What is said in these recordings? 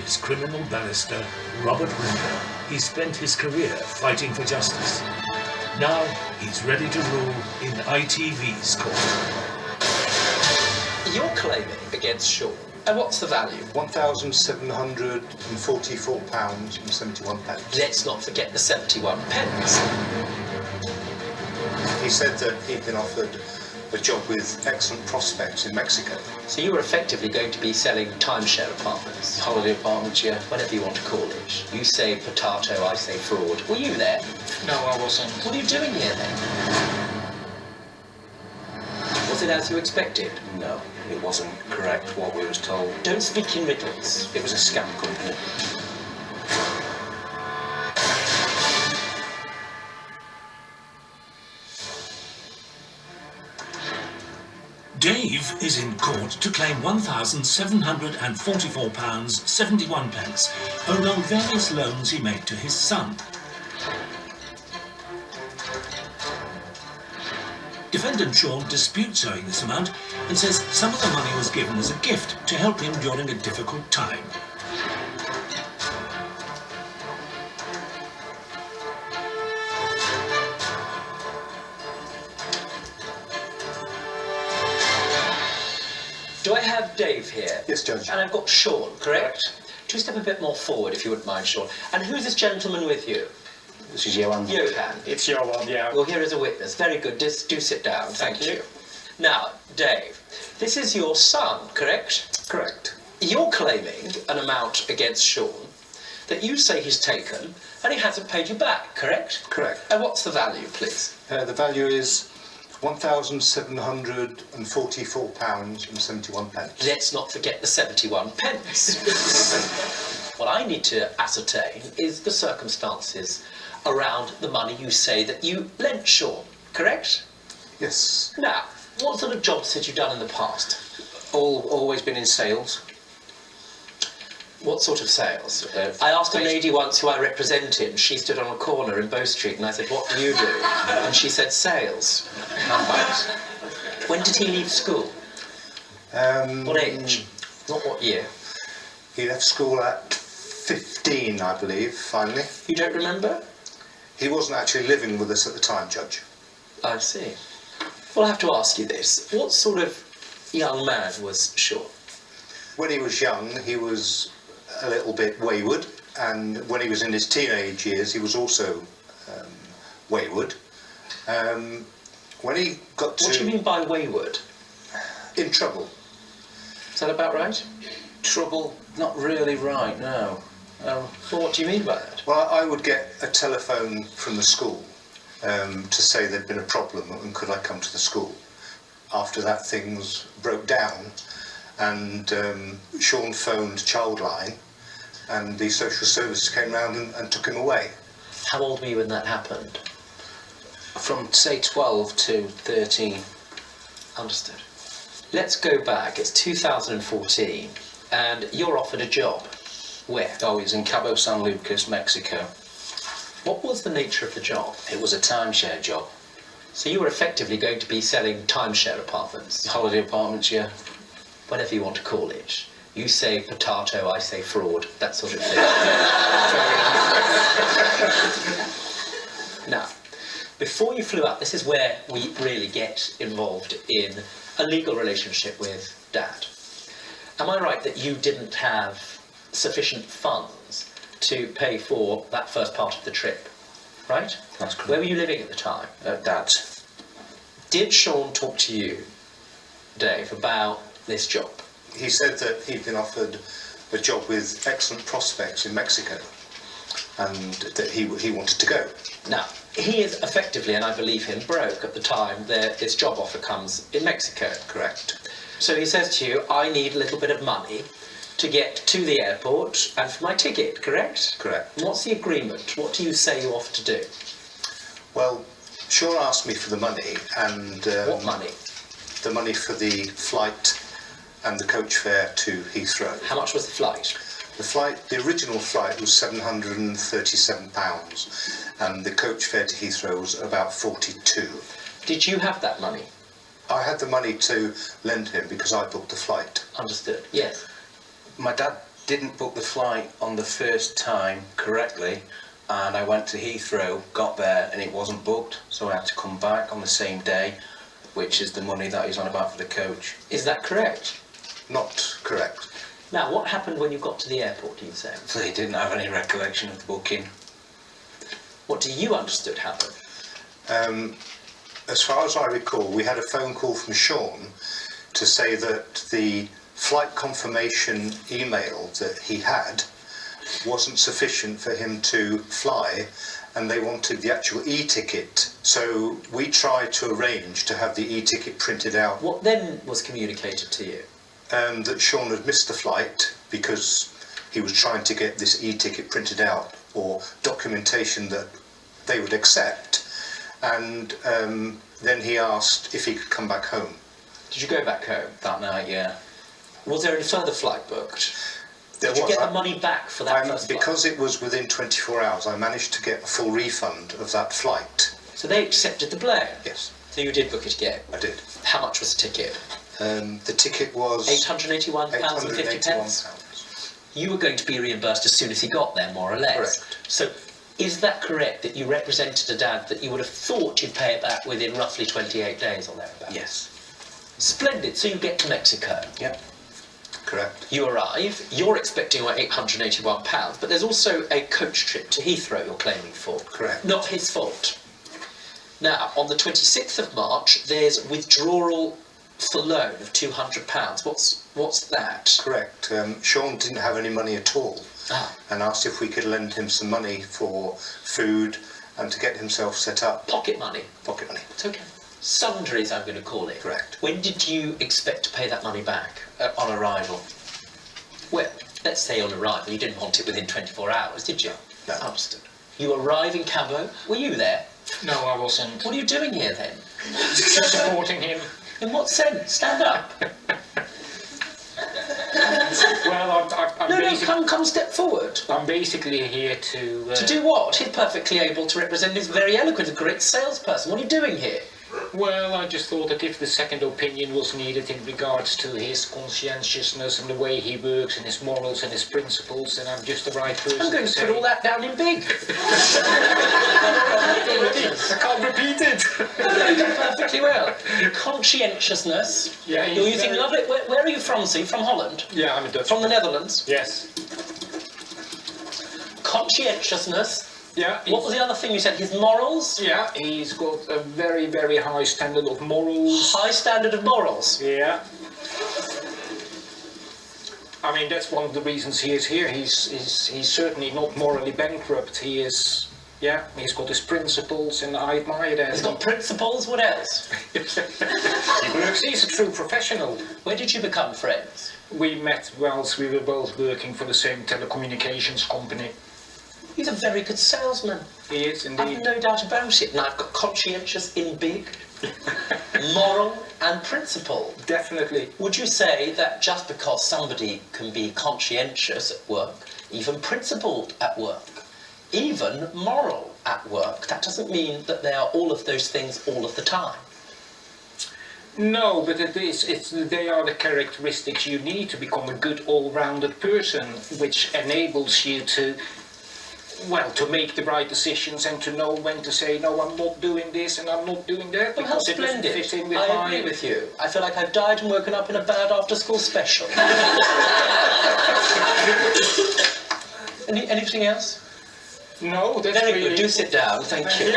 is criminal barrister Robert Rinder. He spent his career fighting for justice. Now he's ready to rule in ITV's court. You're claiming against Shaun. And what's the value? £1,744.71. Let's not forget the 71 pence. He said that he'd been offered a job with excellent prospects in Mexico. So you were effectively going to be selling timeshare apartments. Holiday apartments, yeah. Whatever you want to call it. You say potato, I say fraud. Were you there? No, I wasn't. What are you doing here then? Was it as you expected? No, it wasn't correct what we was told. Don't speak in riddles. It was a scam company. Dave is in court to claim £1,744.71 owed on various loans he made to his son. Defendant Shaun disputes owing this amount and says some of the money was given as a gift to help him during a difficult time. Do I have Dave here? Yes, Judge. And I've got Shaun, correct? Do step a bit more forward, if you wouldn't mind, Shaun. And who's this gentleman with you? This is Johan. Johan. It's Johan, yeah. Well, here is a witness. Very good. Just do sit down. Thank you. Now, Dave, this is your son, correct? Correct. You're claiming an amount against Shaun that you say he's taken and he hasn't paid you back, correct? Correct. And what's the value, please? The value is £1,744.71. Let's not forget the 71 pence. What I need to ascertain is the circumstances around the money you say that you lent Shaun, correct? Yes. Now, what sort of jobs had you done in the past? Always been in sales. What sort of sales? I asked a lady once who I represented. She stood on a corner in Bow Street and I said, what do you do? And she said, sales. Handbags. When did he leave school? What age? Not what year? He left school at 15, I believe, finally. You don't remember? He wasn't actually living with us at the time, Judge. I see. Well, I have to ask you this. What sort of young man was Shaun? When he was young, he was a little bit wayward, and when he was in his teenage years, he was also wayward. When he got to... What do you mean by wayward? In trouble. Is that about right? Trouble? Not really right, no. Well, what do you mean by that? Well, I would get a telephone from the school to say there'd been a problem and could I come to the school. After that, things broke down, and Shaun phoned Childline, and the social services came round and took him away. How old were you when that happened? From, say, 12 to 13. Understood. Let's go back. It's 2014, and you're offered a job. Where? Oh, he's in Cabo San Lucas, Mexico. What was the nature of the job? It was a timeshare job. So you were effectively going to be selling timeshare apartments. Holiday apartments, yeah. Whatever you want to call it. You say potato, I say fraud, that sort of thing. Now, before you flew out, this is where we really get involved in a legal relationship with Dad. Am I right that you didn't have sufficient funds to pay for that first part of the trip, right? That's correct. Where were you living at the time? Dad's. Did Shaun talk to you, Dave, about this job? He said that he'd been offered a job with excellent prospects in Mexico, and that he wanted to go. Now, he is effectively, and I believe him, broke at the time that this job offer comes in Mexico. Correct. So he says to you, I need a little bit of money to get to the airport and for my ticket, correct? Correct. And what's the agreement? What do you say you offer to do? Well, Shaun asked me for the money, and... What money? The money for the flight and the coach fare to Heathrow. How much was the flight? The original flight was £737, and the coach fare to Heathrow was about 42. Did you have that money? I had the money to lend him because I booked the flight. Understood, yes. My dad didn't book the flight on the first time correctly, and I went to Heathrow, got there, and it wasn't booked, so I had to come back on the same day, which is the money that he's on about for the coach. Is that correct? Not correct. Now, what happened when you got to the airport, do you say? So he didn't have any recollection of the booking. What do you understood happened? As far as I recall, we had a phone call from Shaun to say that the flight confirmation email that he had wasn't sufficient for him to fly, and they wanted the actual e-ticket. So we tried to arrange to have the e-ticket printed out. What then was communicated to you? That Shaun had missed the flight because he was trying to get this e-ticket printed out, or documentation that they would accept, and then he asked if he could come back home. Did you go back home? That night, yeah. Was there any further flight booked? There Did you was. get the money back for that first flight? Because it was within 24 hours, I managed to get a full refund of that flight. So they accepted the blame? Yes, So you did book it again? I did. How much was the ticket? The ticket was £881.50. £881. You were going to be reimbursed as soon as he got there, more or less. Correct. So is that correct, that you represented a dad that you would have thought you'd pay it back within roughly 28 days or thereabouts? Yes. Splendid. So you get to Mexico. Yep. Correct. You arrive, you're expecting £881, but there's also a coach trip to Heathrow you're claiming for. Correct. Not his fault. Now, on the 26th of March, there's withdrawal for loan of £200. What's that? Correct. Shaun didn't have any money at all, and asked if we could lend him some money for food and to get himself set up. Pocket money. Pocket money. It's okay. Sundries, I'm going to call it. Correct. When did you expect to pay that money back? On arrival. Well, let's say on arrival. You didn't want it within 24 hours, did you? No. Understood. You arrive in Cabo. Were you there? No, I wasn't. What are you doing here then? Just supporting him. In what sense? Stand up. Well, I'm No, basically, come step forward. I'm basically here to... To do what? He's perfectly able to represent. He's very eloquent, a great salesperson. What are you doing here? Well, I just thought that if the second opinion was needed in regards to his conscientiousness and the way he works and his morals and his principles, then I'm just the right person I'm going to say. put all that down in big. I can't repeat it. You do perfectly well. Conscientiousness. Yeah, he's You're using very- lovely. Where are you from, Sue? From Holland? Yeah, I'm a Dutch. From the Netherlands? Yes. Conscientiousness. Yeah. What was the other thing you said? His morals? Yeah, he's got a very, very high standard of morals. High standard of morals. Yeah. I mean, that's one of the reasons he is here. He's certainly not morally bankrupt. He is, yeah, he's got his principles, and I admire that. He's got principles. What else? He works, he's a true professional. Where did you become friends? We met whilst we were both working for the same telecommunications company. He's a very good salesman. He is I've indeed. no doubt about it. And I've got conscientious in big, moral and principle. Definitely. Would you say that just because somebody can be conscientious at work, even principled at work, even moral at work, that doesn't mean that they are all of those things all of the time? No, but they are the characteristics you need to become a good all-rounded person, which enables you to, well, to make the right decisions and to know when to say, no, I'm not doing this and I'm not doing that, Well, how because it doesn't splendid. fit in with I agree with you. I feel like I've died and woken up in a bad after-school special. Anything else? No, that's Very really... good. Do sit down. Thank you.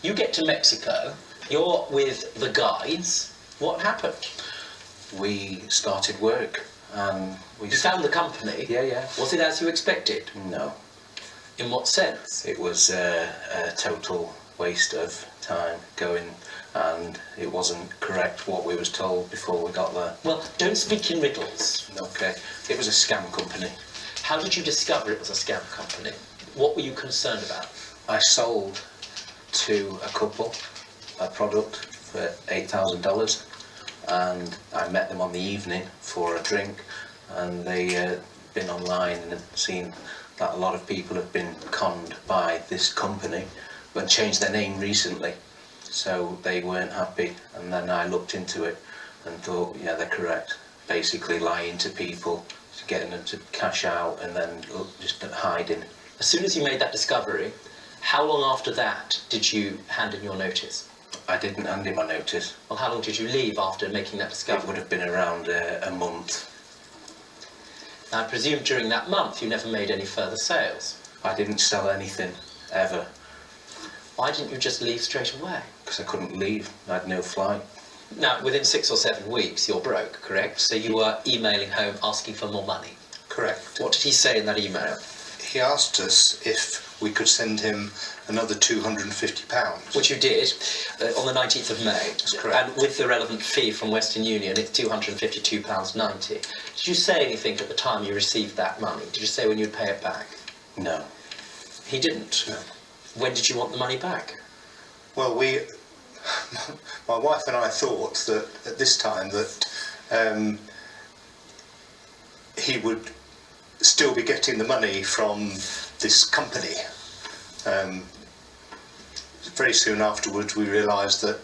You get to Mexico. You're with the guys. What happened? We started work, and we... You found the company. Yeah. Was it as you expected? No. In what sense? It was a total waste of time going, and it wasn't correct what we was told before we got there. Well, don't speak in riddles. Okay. It was a scam company. How did you discover it was a scam company? What were you concerned about? I sold to a couple a product for $8,000, and I met them on the evening for a drink, and they been online and seen that a lot of people have been conned by this company, but changed their name recently, so they weren't happy. And then I looked into it and thought, yeah, they're correct. basically lying to people, getting them to cash out and then just hiding. As soon as you made that discovery, how long after that did you hand in your notice? I didn't hand in my notice. Well, how long did you leave after making that It discovery? would have been around a month. Now, I presume during that month you never made any further sales. I didn't sell anything, ever, Why didn't you just leave straight away? because I couldn't leave. I had no flight. Now, within 6 or 7 weeks, you're broke, correct? So you were emailing home asking for more money. Correct. What did he say in that email? He asked us if we could send him another £250. Which you did on the 19th of May. That's correct. And with the relevant fee from Western Union, it's £252.90. Did you say anything at the time you received that money? Did you say when you'd pay it back? No. He didn't? No. When did you want the money back? Well, my wife and I thought that at this time that he would still be getting the money from this company. Very soon afterwards we realised that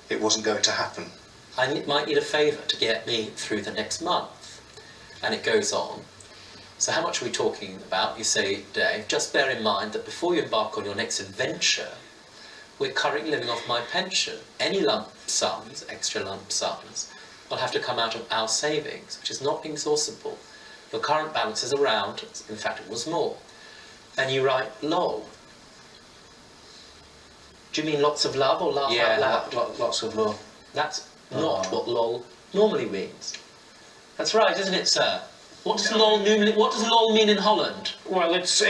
it wasn't going to happen. I might need a favour to get me through the next month. And it goes on. So how much are we talking about? You say, Dave, just bear in mind that before you embark on your next adventure, we're currently living off my pension. Any lump sums, extra lump sums, will have to come out of our savings, which is not exhaustible. Your current balance is around, in fact it was more. And you write, lol. Do you mean lots of love or laugh out loud? Lots of love. That's not what lol normally means. That's right, isn't it, sir? What does lol mean in Holland? Well, it's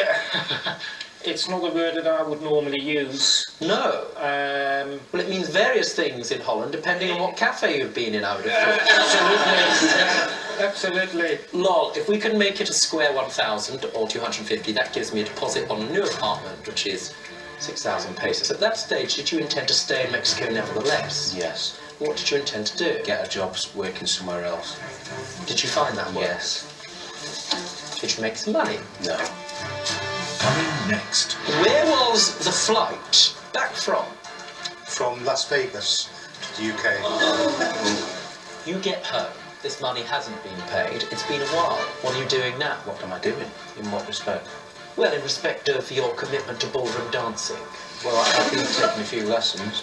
it's not a word that I would normally use. No. Well, it means various things in Holland, depending on what cafe you've been in, I would have thought. Absolutely. Lol, if we can make it a square 1,000 or 250, that gives me a deposit on a new apartment, which is 6,000 pesos. At that stage, did you intend to stay in Mexico nevertheless? Yes. What did you intend to do? Get a job working somewhere else. Did you find that work? Yes. Did you make some money? No. Coming next. Where was the flight back from? From Las Vegas to the UK. You get home. This money hasn't been paid. It's been a while. What are you doing now? What am I doing? In what respect? Well, in respect of your commitment to ballroom dancing. Well, I've been taking a few lessons.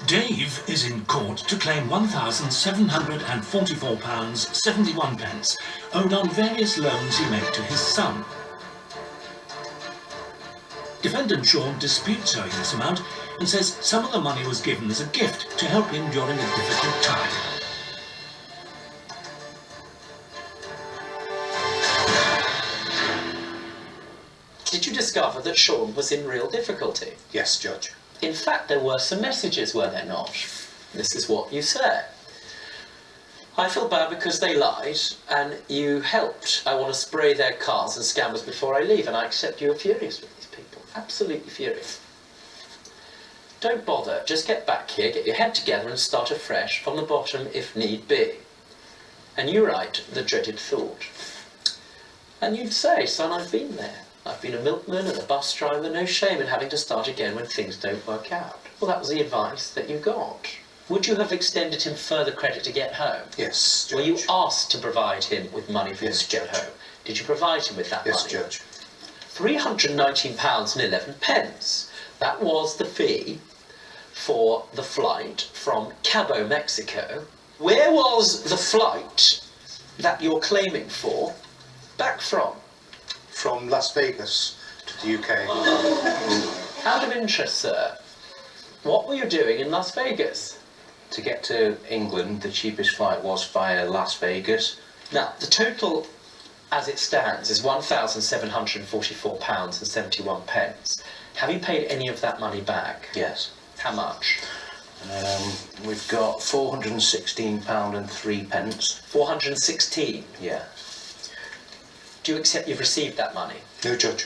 Dave is in court to claim £1,744.71 owed on various loans he made to his son. Defendant Shaun disputes owing this amount and says some of the money was given as a gift to help him during a difficult time. Did you discover that Shaun was in real difficulty? Yes, Judge. In fact, there were some messages, were there not? This is what you said. I feel bad because they lied, and you helped. I want to spray their cars and scammers before I leave, and I accept you are furious with these people. Absolutely furious. Don't bother. Just get back here, get your head together, and start afresh from the bottom if need be. And you write the dreaded thought. And you'd say, son, I've been there. I've been a milkman and a bus driver, no shame in having to start again when things don't work out. Well, that was the advice that you got. Would you have extended him further credit to get home? Yes, Judge. Were you asked to provide him with money for him Yes, to get Judge. home? Did you provide him with that Yes, money? Judge. £319.11. That was the fee for the flight from Cabo, Mexico. Where was the flight that you're claiming for back from? From Las Vegas to the UK. Out of interest, sir, what were you doing in Las Vegas? To get to England, the cheapest flight was via Las Vegas. Now, the total as it stands is £1,744.71. Have you paid any of that money back? Yes. How much? We've got £416.03. 416. Yeah. Do you accept you've received that money? No, Judge.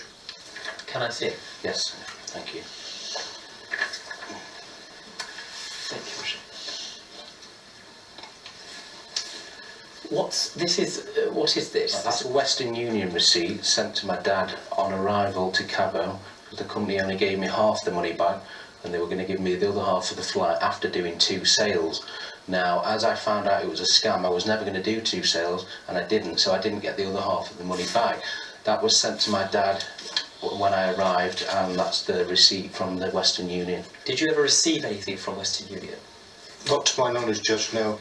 Can I see it? Yes. Thank you. Thank you, Richard. What is this? That's a Western Union receipt sent to my dad on arrival to Cabo. The company only gave me half the money back, and they were going to give me the other half of the flight after doing 2 sales. Now, as I found out it was a scam, I was never going to do 2 sales, and I didn't, so I didn't get the other half of the money back. That was sent to my dad when I arrived, and that's the receipt from the Western Union. Did you ever receive anything from Western Union? Not to my knowledge, Judge, no.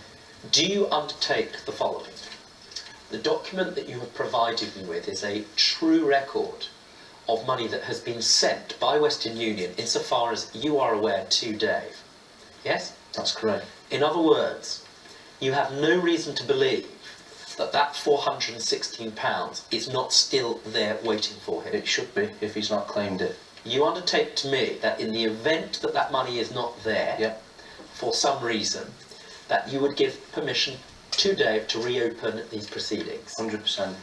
Do you undertake the following? The document that you have provided me with is a true record of money that has been sent by Western Union insofar as you are aware to Dave. Yes? That's correct. In other words, you have no reason to believe that that £416 is not still there waiting for him. It should be, if he's not claimed it. You undertake to me that in the event that that money is not there, Yep. for some reason, that you would give permission to Dave to reopen these proceedings. 100%.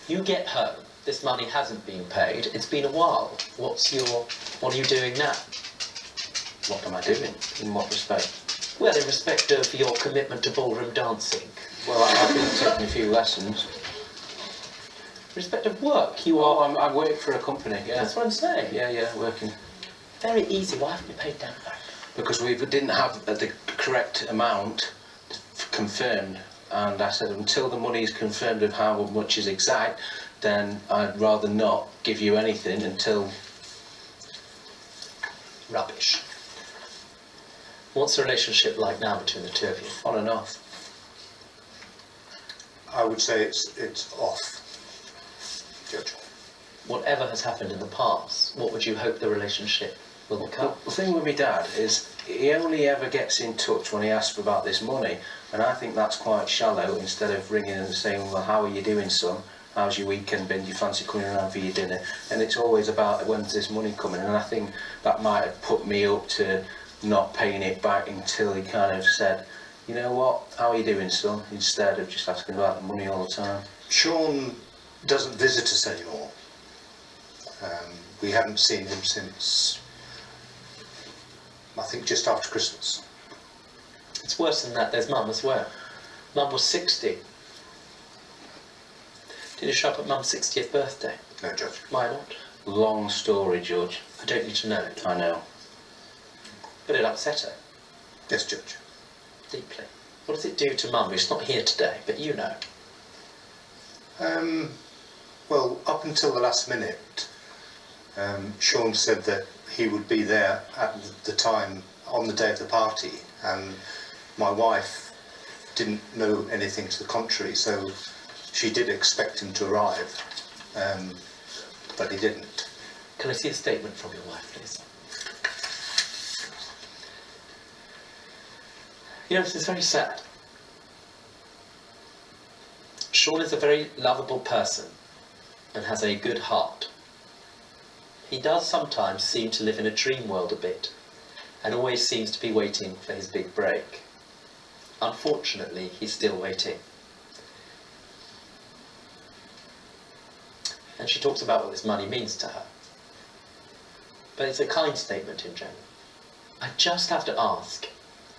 You get home, this money hasn't been paid, it's been a while. What are you doing now? What am I doing? In what respect? Well, in respect of your commitment to ballroom dancing. Well, I've been taking a few lessons. In respect of work, you Well, are... I work for a company, yeah. That's what I'm saying. Yeah, working. Very easy, why haven't you paid that back? Because we didn't have the correct amount confirmed, and I said until the money is confirmed of how much is exact, then I'd rather not give you anything until... Rubbish. What's the relationship like now between the two of you? On and off. I would say it's off, Judge. Whatever has happened in the past, what would you hope the relationship will become? The thing with my dad is he only ever gets in touch when he asks about this money, and I think that's quite shallow. Instead of ringing and saying, well, how are you doing, son? How's your weekend been? Do you fancy coming around for your dinner? And it's always about when's this money coming, and I think that might have put me up to not paying it back until he kind of said, you know what, how are you doing, son? Instead of just asking about the money all the time. Shaun doesn't visit us anymore. We haven't seen him since, I think, just after Christmas. It's worse than that, there's Mum as well. Mum was 60. Did you show up at Mum's 60th birthday? No, Judge. Why not? Long story, Judge. I don't need to know it. I know. But it upset her Yes, Judge. deeply. What does it do to Mum, who's not here today, but you know? Well, up until the last minute, Shaun said that he would be there at the time on the day of the party, and my wife didn't know anything to the contrary, so she did expect him to arrive, but he didn't. Can I see a statement from your wife, please? You know, this is very sad. Shaun is a very lovable person and has a good heart. He does sometimes seem to live in a dream world a bit and always seems to be waiting for his big break. Unfortunately, he's still waiting. And she talks about what this money means to her. But it's a kind statement in general. I just have to ask,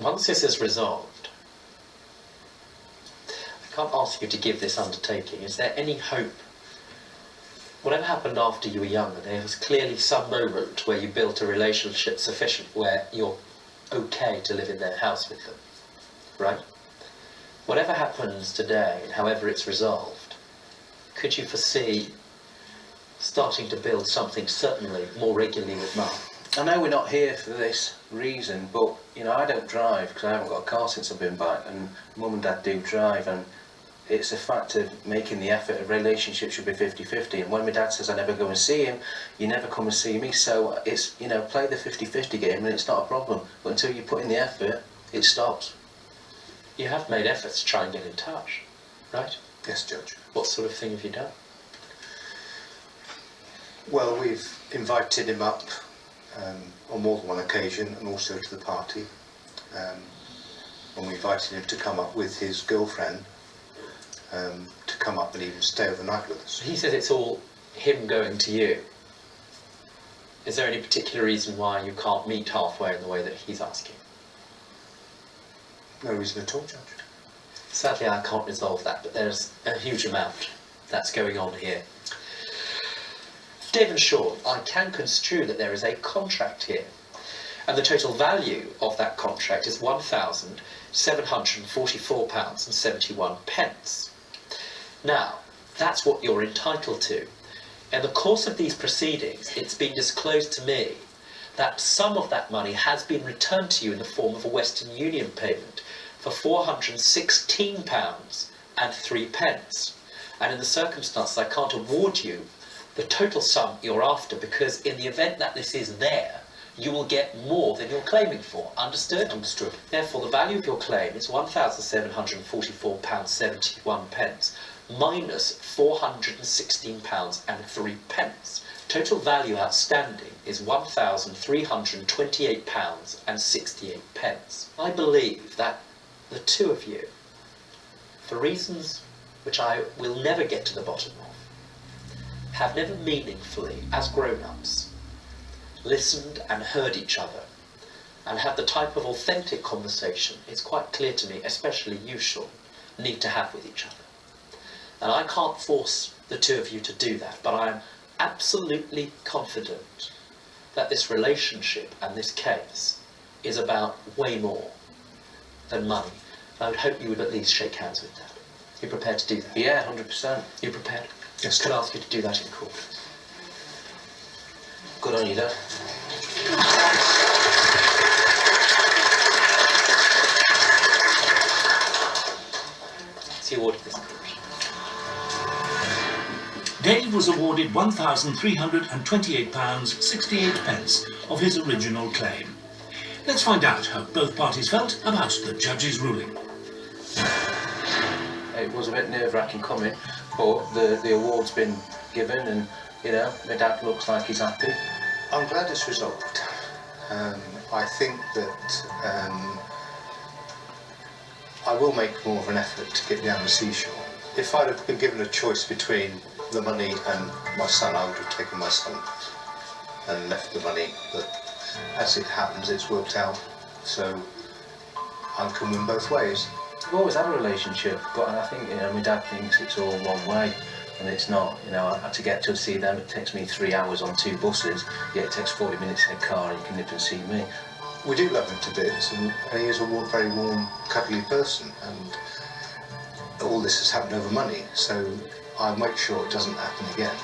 once this is resolved, I can't ask you to give this undertaking. Is there any hope? Whatever happened after you were younger, there was clearly some moment where you built a relationship sufficient where you're okay to live in their house with them, right? Whatever happens today, and however it's resolved, could you foresee starting to build something certainly more regularly with Mum? I know we're not here for this reason, but you know, I don't drive because I haven't got a car since I've been back, and Mum and Dad do drive, and it's a fact of making the effort. A relationship should be 50-50, and when my dad says I never go and see him, you never come and see me, so it's, you know, play the 50-50 game and it's not a problem, but until you put in the effort, it stops. You have made efforts to try and get in touch, right? Yes, Judge. What sort of thing have you done? Well, we've invited him up on more than one occasion, and also to the party. And we invited him to come up with his girlfriend, to come up and even stay overnight with us. He says it's all him going to you. Is there any particular reason why you can't meet halfway in the way that he's asking? No reason at all, Judge. Sadly, I can't resolve that, but there's a huge amount that's going on here. Dave and Shaun, I can construe that there is a contract here And the total value of that contract is £1,744.71. Now, that's what you're entitled to. In the course of these proceedings, it's been disclosed to me that some of that money has been returned to you in the form of a Western Union payment for £416.03. And in the circumstances, I can't award you the total sum you're after, because in the event that this is there, you will get more than you're claiming for. Understood? Understood. Therefore, the value of your claim is £1,744.71 minus £416.03. Total value outstanding is £1,328.68. I believe that the two of you, for reasons which I will never get to the bottom of, have never meaningfully, as grown-ups, listened and heard each other, and had the type of authentic conversation it's quite clear to me, especially you, Shaun, need to have with each other. And I can't force the two of you to do that, but I am absolutely confident that this relationship and this case is about way more than money. I would hope you would at least shake hands with that. You prepared to do that? Yeah, 100%. You prepared? Yes. Can I ask you to do that in court? Good on you, Dad. It's the award of this court. Dave was awarded £1,328.68 of his original claim. Let's find out how both parties felt about the judge's ruling. It was a bit nerve-wracking coming, but the award's been given, and you know, my dad looks like he's happy. I'm glad it's resolved. I think that I will make more of an effort to get down the seashore. If I'd have been given a choice between the money and my son, I would have taken my son and left the money, but as it happens, it's worked out, so I can win both ways. We've always had a relationship, but I think, you know, my dad thinks it's all one way, and it's not. You know, to get to see them, it takes me 3 hours on 2 buses, yet it takes 40 minutes in a car, and you can nip and see me. We do love him to bits, and he is a very warm, cuddly person, and all this has happened over money, so I'll make sure it doesn't happen again.